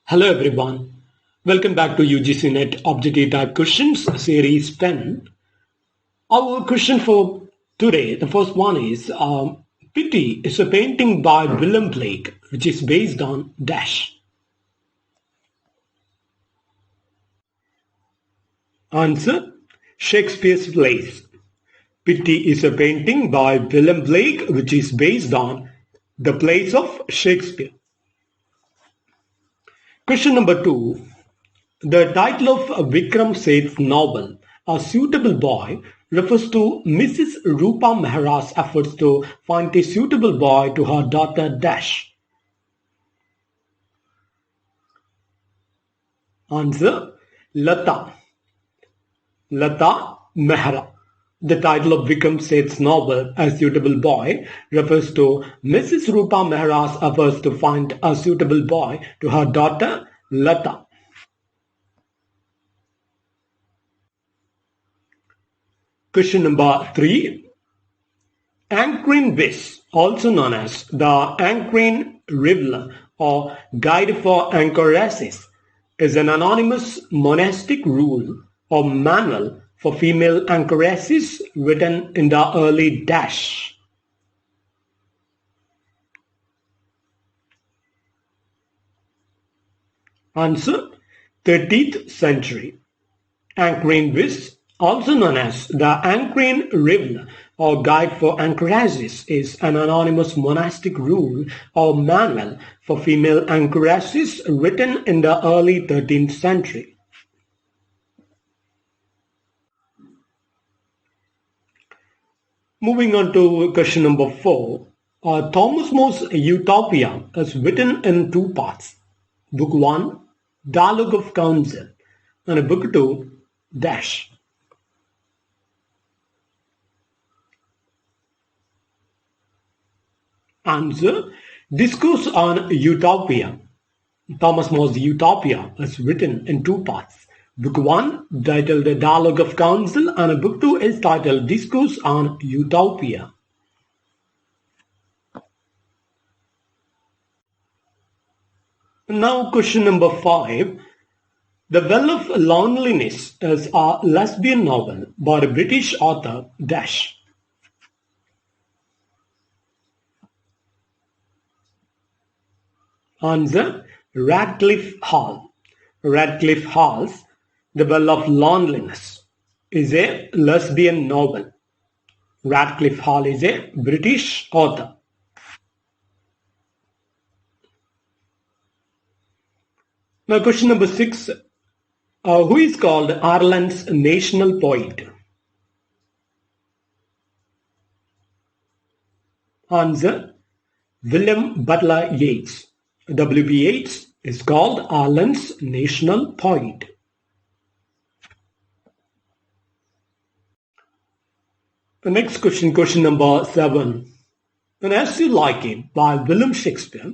Hello everyone. Welcome back to UGC Net Objective Type Questions Series 10. Our question for today, the first one is Pity is a painting by William Blake which is based on dash. Answer: Shakespeare's plays. Pity is a painting by William Blake which is based on the plays of Shakespeare. Question number 2. The title of Vikram Seth's novel, A Suitable Boy, refers to Mrs. Rupa Mehra's efforts to find a suitable boy to her daughter dash. Answer: Lata Mehra. The title of Vikram Seth's novel, A Suitable Boy, refers to Mrs. Rupa Mehra's efforts to find a suitable boy to her daughter Lata. Question number 3. Ankrine Viz, also known as the Ankrine Rivulet or Guide for Anchoresses, is an anonymous monastic rule or manual for female anchoresses written in the early dash. Answer: 13th century. Ankrine Viz, also known as the Ankrine Rivulet or Guide for Anchoresses, is an anonymous monastic rule or manual for female anchoresses written in the early 13th century. Moving on to question number 4. Thomas More's Utopia is written in two parts. Book 1, Dialogue of Council, and Book 2, dash. Answer: Discourse on Utopia. Thomas More's Utopia is written in two parts. Book 1, titled The Dialogue of Council, and Book 2 is titled Discourse on Utopia. Now question number 5. The Well of Loneliness is a lesbian novel by a British author dash. Answer: Radcliffe Hall. Radcliffe Hall's The Well of Loneliness is a lesbian novel. Radcliffe Hall is a British author. Now question number 6. Who is called Ireland's national poet? Answer: William Butler Yeats. W.B. Yeats is called Ireland's national poet. The next question, question number 7. In As You Like It by William Shakespeare,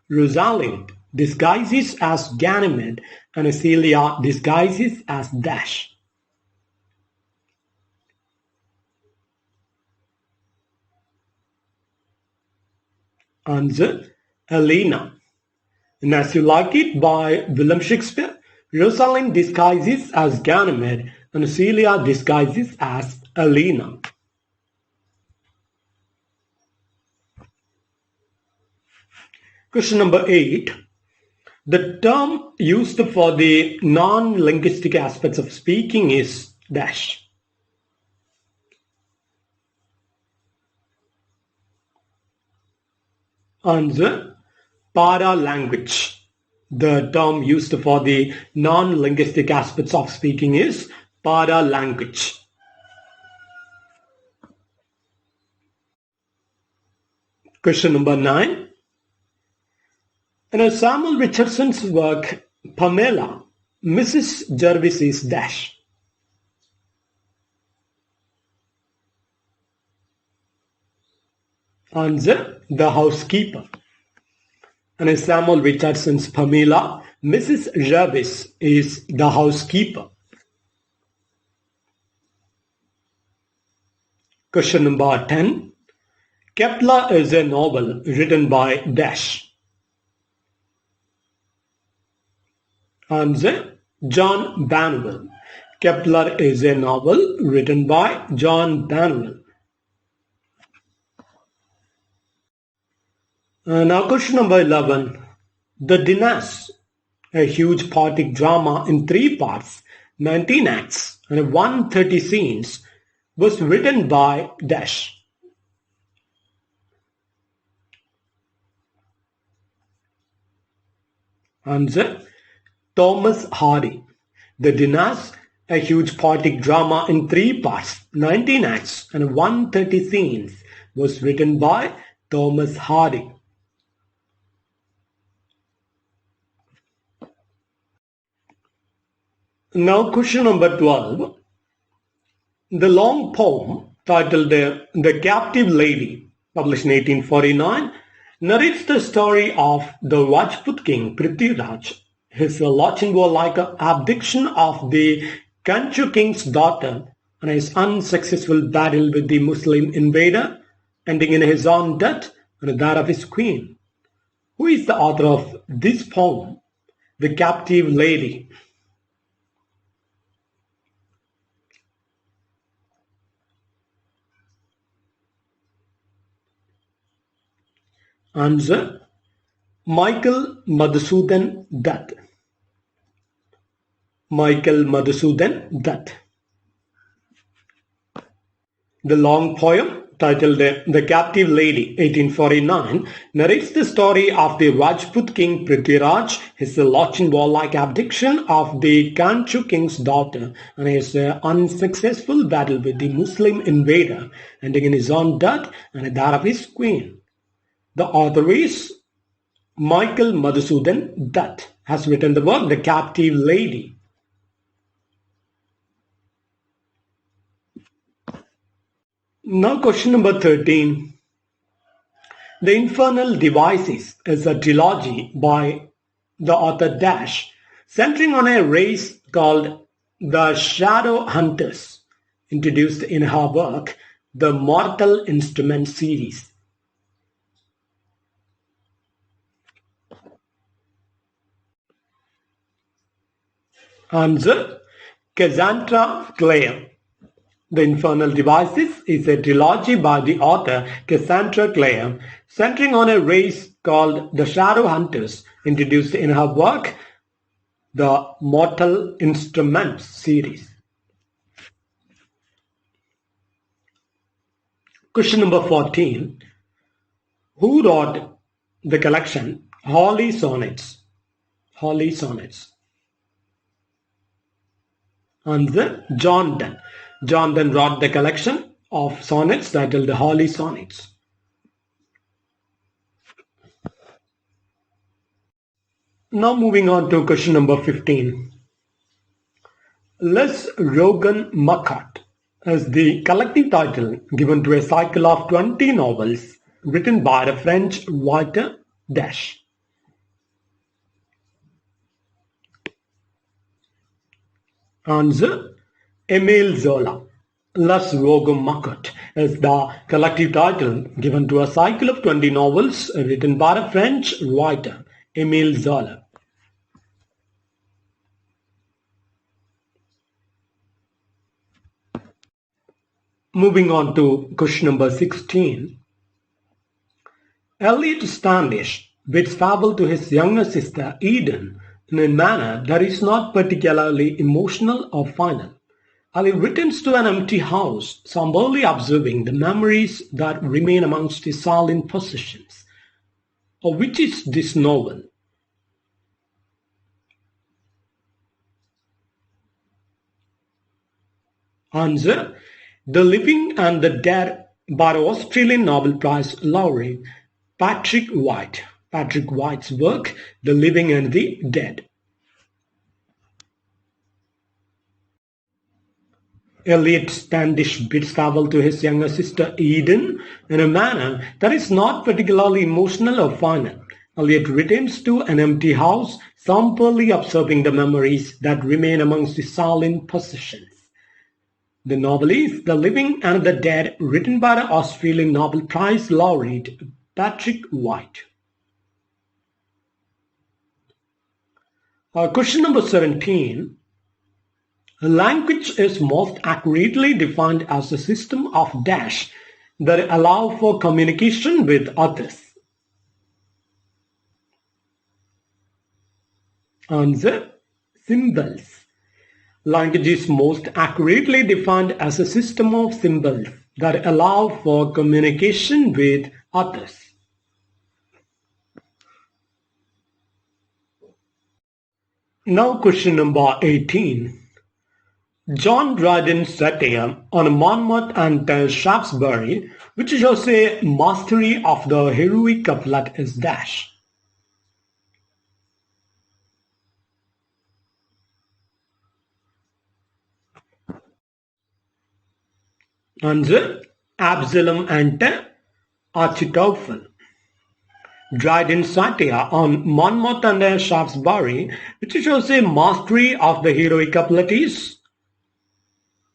Rosalind disguises as Ganymede and Celia disguises as dash. Answer: Helena. In As You Like It by William Shakespeare, Rosalind disguises as Ganymede and Celia disguises as Helena. Question number 8. The term used for the non-linguistic aspects of speaking is dash. Answer: Para-language. The term used for the non-linguistic aspects of speaking is para-language. Question number 9. In Samuel Richardson's work Pamela, Mrs. Jervis is dash. Answer: The housekeeper. And in Samuel Richardson's Pamela, Mrs. Jervis is the housekeeper. Question number 10. Kepler is a novel written by dash. Answer: John Banwell. Kepler is a novel written by John Banwell. Now question number 11. The Dinas, a huge poetic drama in 3 parts, 19 acts and 130 scenes, was written by Dash. Answer: Thomas Hardy. The Dinas, a huge poetic drama in 3 parts, 19 acts and 130 scenes, was written by Thomas Hardy. Now question number 12. The long poem titled The Captive Lady, published in 1849, narrates the story of the Rajput king Prithviraj, his Lochinvar-like abdiction of the Kanchu king's daughter, and his unsuccessful battle with the Muslim invader, ending in his own death and that of his queen. Who is the author of this poem, The Captive Lady? Answer: Michael Madhusudan Dutt. Michael Madhusudan Dutt. The long poem titled The Captive Lady, 1849, narrates the story of the Rajput king Prithviraj, his Lochinvar-like abdiction of the Kanchu king's daughter, and his unsuccessful battle with the Muslim invader, ending in his own death and that of his queen. The author is Michael Madhusudan Dutt, has written the work The Captive Lady. Now question number 13. The Infernal Devices is a trilogy by the author Dash, centering on a race called the Shadow Hunters, introduced in her work The Mortal Instrument series. Answer: Cassandra Clare. The Infernal Devices is a trilogy by the author Cassandra Clare, centering on a race called the Shadow Hunters, introduced in her work The Mortal Instruments series. Question number 14. Who wrote the collection Holy Sonnets? Holy Sonnets. Answer: John Donne. John Donne wrote the collection of sonnets titled the Holy Sonnets. Now moving on to question number 15. Les Rogan Macquart is the collective title given to a cycle of 20 novels written by the French writer Dash. Answer: Émile Zola. Les Rogan Macquart is the collective title given to a cycle of 20 novels written by the French writer Émile Zola. Moving on to question number 16. Eliot Standish bids farewell to his younger sister Eden in a manner that is not particularly emotional or final. Ali returns to an empty house, somberly observing the memories that remain amongst his sullen possessions. Of which is this novel? Answer: The Living and the Dead by Australian Nobel Prize laureate Patrick White. Patrick White's work, The Living and the Dead. Eliot Standish bids farewell to his younger sister Eden in a manner that is not particularly emotional or final. Eliot returns to an empty house, somberly observing the memories that remain amongst his sullen possessions. The novel is The Living and the Dead, written by the Australian Nobel Prize laureate Patrick White. Question number 17. Language is most accurately defined as a system of dash that allow for communication with others. Answer: symbols. Language is most accurately defined as a system of symbols that allow for communication with others. Now question number 18. John Dryden's satire on Monmouth and Shaftesbury, which shows a mastery of the heroic couplet, is dash. Answer: Absalom and Achitophel. Dryden's satire on Monmouth and Shaftesbury, which shows a mastery of the heroic couplet, is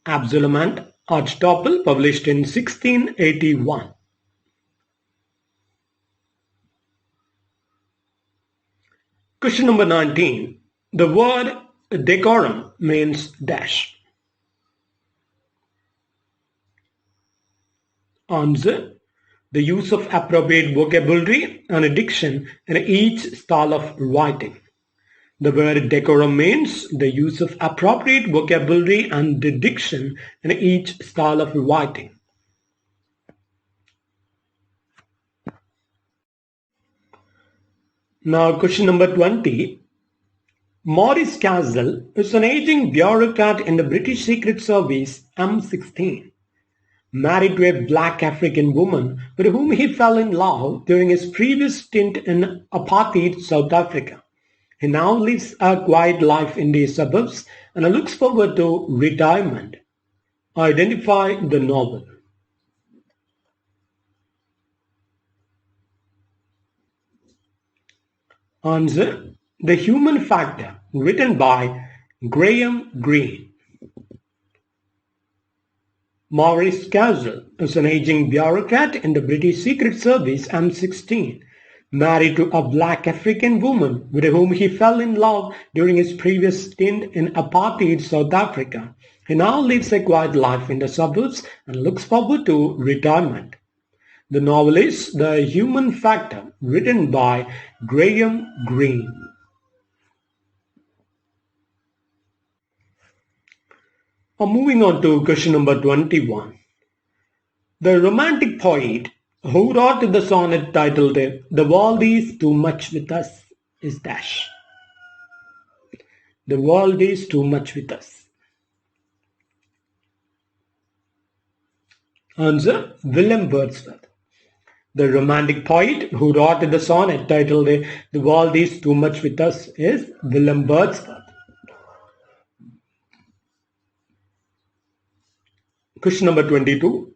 Absalom and Achitophel, published in 1681. Question number 19. The word decorum means dash. Answer: the use of appropriate vocabulary and diction in each style of writing. The word decorum means the use of appropriate vocabulary and diction in each style of writing. Now question number 20. Maurice Castle is an aging bureaucrat in the British Secret Service M16. Married to a black African woman with whom he fell in love during his previous stint in apartheid South Africa. He now lives a quiet life in the suburbs and looks forward to retirement. Identify the novel. Answer: The Human Factor, written by Graham Greene. Maurice Castle is an aging bureaucrat in the British Secret Service M16, married to a black African woman with whom he fell in love during his previous stint in apartheid South Africa. He now lives a quiet life in the suburbs and looks forward to retirement. The novel is The Human Factor, written by Graham Greene. Moving on to question number 21. The romantic poet who wrote the sonnet titled "The World is Too Much With Us" is dash. The world is too much with us. Answer: William Wordsworth. The romantic poet who wrote the sonnet titled "The World is Too Much With Us" is William Wordsworth. Question number 22.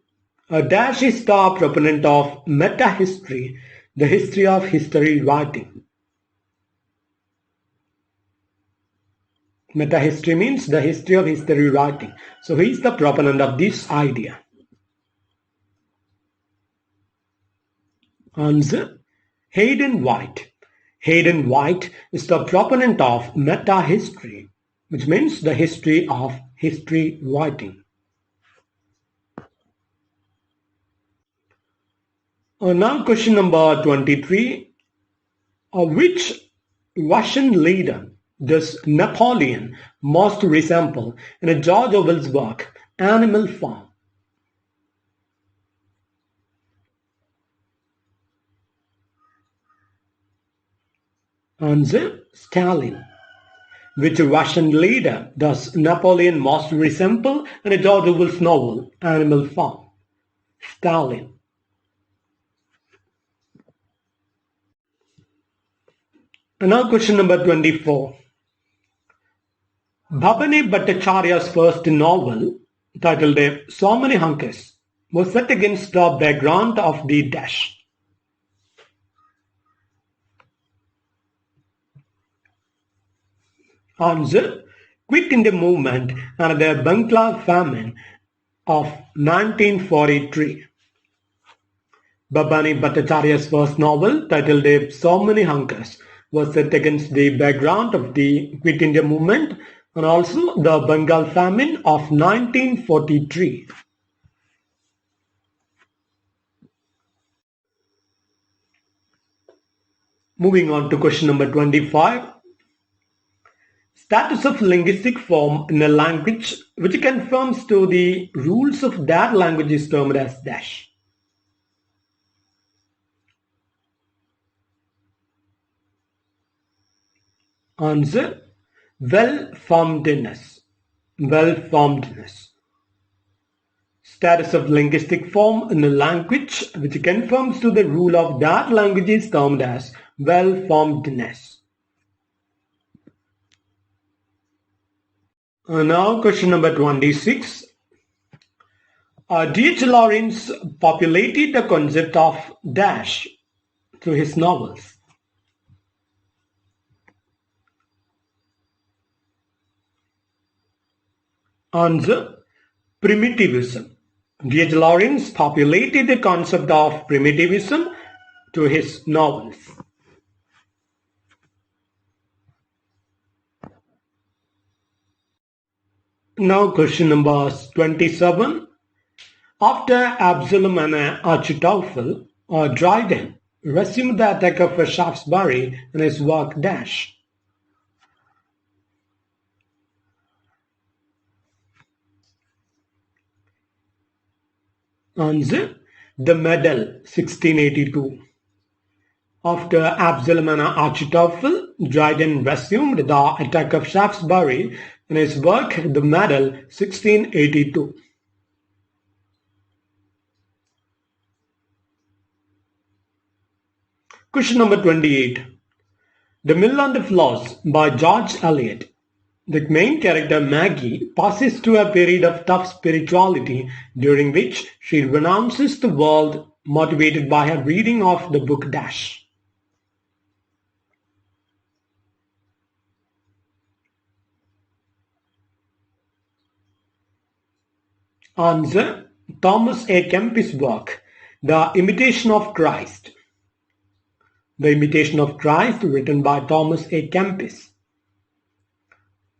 A dash is the proponent of meta-history, the history of history writing. Meta-history means the history of history writing. So he is the proponent of this idea. Answer: Hayden White. Hayden White is the proponent of meta-history, which means the history of history writing. Now question number 23. Which Russian leader does Napoleon most resemble in George Orwell's work Animal Farm? Answer: Stalin. Which Russian leader does Napoleon most resemble in George Orwell's novel Animal Farm? Stalin. And now question number 24. Bhabani Bhattacharya's first novel, titled So Many Hunkers, was set against the background of the dash. Answer: Quit India Movement and the Bangla famine of 1943. Bhabani Bhattacharya's first novel, titled So Many Hunkers, was set against the background of the Quit India movement and also the Bengal famine of 1943. Moving on to question number 25. Status of linguistic form in a language which conforms to the rules of that language is termed as dash. Answer: well-formedness. Well-formedness. Status of linguistic form in a language which conforms to the rule of that language is termed as well-formedness. Now question number 26. D.H. Lawrence populated the concept of dash through his novels. Answer: primitivism. D.H. Lawrence populated the concept of primitivism to his novels. Now question number 27. After Absalom and Achitophel, Dryden resumed the attack of Shaftesbury in his work Dash. Answer: the Medal, 1682. After Absalom and Achitophel, Dryden resumed the attack of Shaftesbury in his work The Medal, 1682. Question number 28. The Mill on the Floss by George Eliot. The main character Maggie passes through a period of tough spirituality during which she renounces the world, motivated by her reading of the book Dash. Answer: Thomas A. Kempis' work, The Imitation of Christ. The Imitation of Christ, written by Thomas A. Kempis.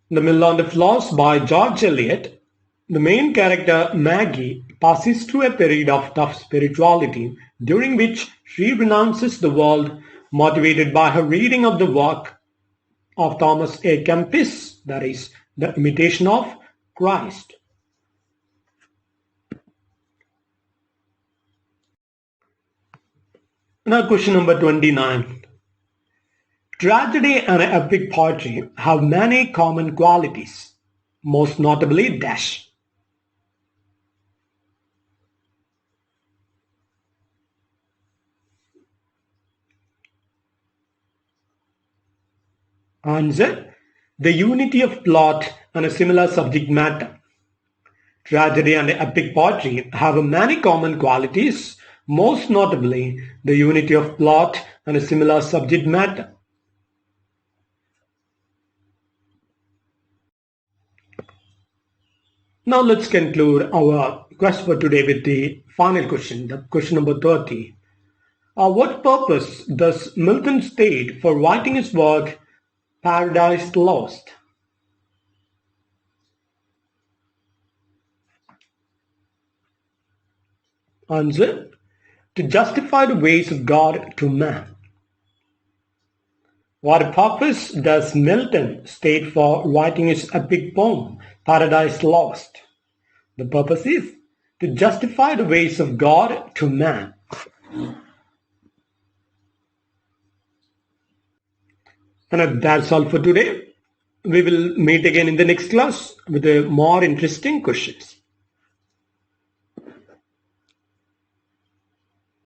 The Mill on the Floss by George Eliot. The main character Maggie passes through a period of tough spirituality during which she renounces the world, motivated by her reading of the work of Thomas A. Kempis, that is, The Imitation of Christ. Now question number 29. Tragedy and epic poetry have many common qualities, most notably dash. Answer: the unity of plot and a similar subject matter. Tragedy and epic poetry have many common qualities, most notably the unity of plot and a similar subject matter. Now let's conclude our quest for today with the final question, the question number 30. What purpose does Milton state for writing his work Paradise Lost? Answer: to justify the ways of God to man. What purpose does Milton state for writing his epic poem, Paradise Lost? The purpose is to justify the ways of God to man. And that's all for today. We will meet again in the next class with more interesting questions.